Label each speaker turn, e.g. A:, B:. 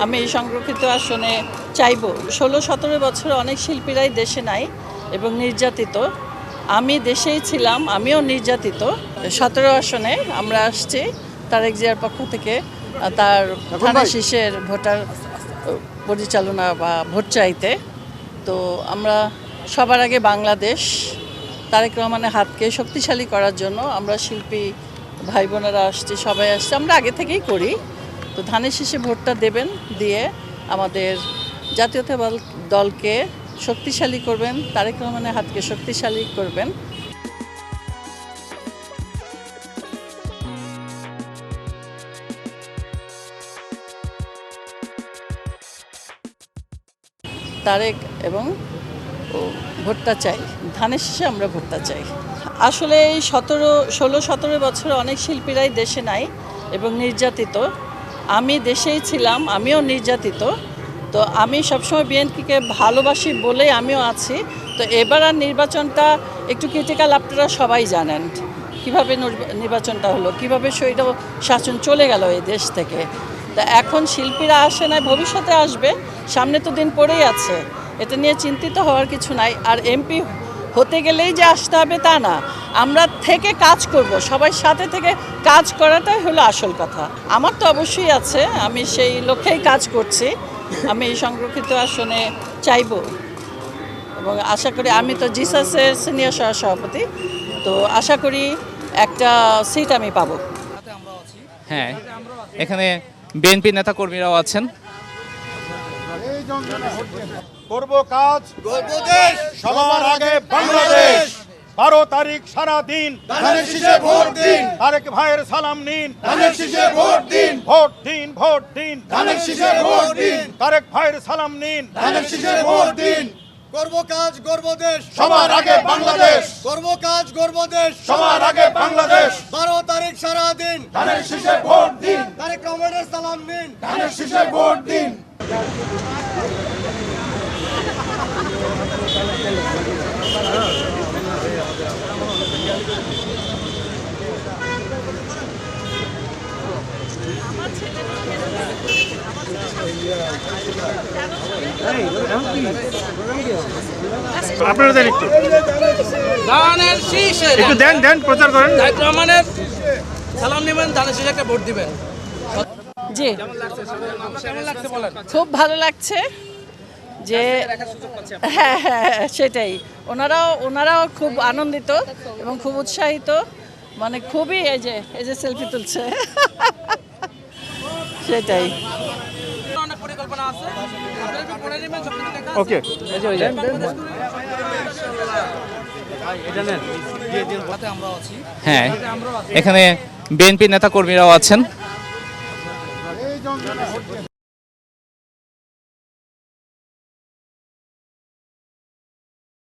A: আমি এই সংরক্ষিত আসনে চাইব। 16-17 বছর অনেক শিল্পীরাই দেশে নাই এবং নির্যাতিত। আমি দেশেই ছিলাম, আমিও নির্যাতিত। 17 আসনে আমরা আসছি তারেক জিয়ার পক্ষ থেকে তার থানা শীষের ভোটার পরিচালনা বা ভোট চাইতে। তো আমরা সবার আগে বাংলাদেশ তারেক রহমানের হাতকে শক্তিশালী করার জন্য আমরা শিল্পী ভাই বোনেরা আসছি, সবাই আসছে, আমরা আগে থেকেই করি। তো ধানের শীষে ভোটটা দেবেন, দিয়ে আমাদের জাতীয়তাবাদী দলকে শক্তিশালী করবেন, তারেক রহমানের হাতকে শক্তিশালী করবেন। তারেক এবং ভোটটা চাই, ধানের শীষে আমরা ভোটটা চাই। আসলে এই 16-17 বছর অনেক শিল্পীরাই দেশে নাই এবং নির্যাতিত। আমি দেশেই ছিলাম, আমিও নির্যাতিত। তো আমি সবসময় বিএনপিকে ভালোবাসি বলেই আমিও আছি। তো এবার আর নির্বাচনটা একটু ক্রিটিক্যাল, আপনারা সবাই জানেন কীভাবে নির্বাচনটা হলো, কীভাবে স্বৈর শাসন চলে গেল এই দেশ থেকে। তা এখন শিল্পীরা আসে না, ভবিষ্যতে আসবে, সামনে তো দিন পড়েই আছে, এটা নিয়ে চিন্তিত হওয়ার কিছু নাই। আর এমপি হতে গেলেই যে আসতে হবে তা না, আমরা থেকে কাজ করব, সবাই সাথে থেকে কাজ করাটাই হলো আসল কথা। আমার তো অবশ্যই আছে, আমি সেই লক্ষ্যেই কাজ করছি। আমি এই সংরক্ষিত আসনে চাইব এবং আশা করি, আমি তো জিসাসের সিনিয়র সহসভাপতি, তো আশা করি একটা সিট আমি পাবো।
B: হ্যাঁ, এখানে বিএনপি নেতাকর্মীরাও আছেন।
C: করব কাজ, করব দেশ, সবার আগে বাংলাদেশ। 12 তারিখ সারা দিন ধানের শীষে ভোট দিন, তারেক ভাইয়ের সালাম নিন, ধানের শীষে ভোট দিন, ভোট দিন, ভোট দিন, ধানের শীষে ভোট দিন, তারেক ভাইয়ের সালাম নিন, ধানের শীষে ভোট দিন।
D: করব কাজ, করব দেশ,
C: সবার আগে বাংলাদেশ।
D: করব কাজ, করব দেশ,
C: সবার আগে বাংলাদেশ।
D: 12 তারিখ সারা দিন
C: ধানের শীষে ভোট দিন,
D: তারেক রহমানের সালাম নিন,
C: ধানের শীষে ভোট দিন। আপনারা দেন একটু,
E: ধানের শীষে
C: একটু দেন দেন, প্রচার করেন।
E: তারেক রহমানের সালাম নেবেন, ধানের শীষে একটা ভোট দিবেন।
A: জি,
E: কেমন লাগছে বলেন?
A: খুব ভালো লাগছে যে হ্যাঁ হ্যাঁ সেটাই, ওনারাও খুব আনন্দিত এবং খুব উৎসাহিত, মানে খুবই এই যে সেলফি তুলছে সেটাই।
E: অনেক পরিকল্পনা আছে, আপনারা একটু পড়ে নেবেন, সব কিছু দেখা আছে।
C: ওকে,
E: আমরা আছি।
B: হ্যাঁ, এখানে বিএনপি নেতাকর্মীরাও আছেন।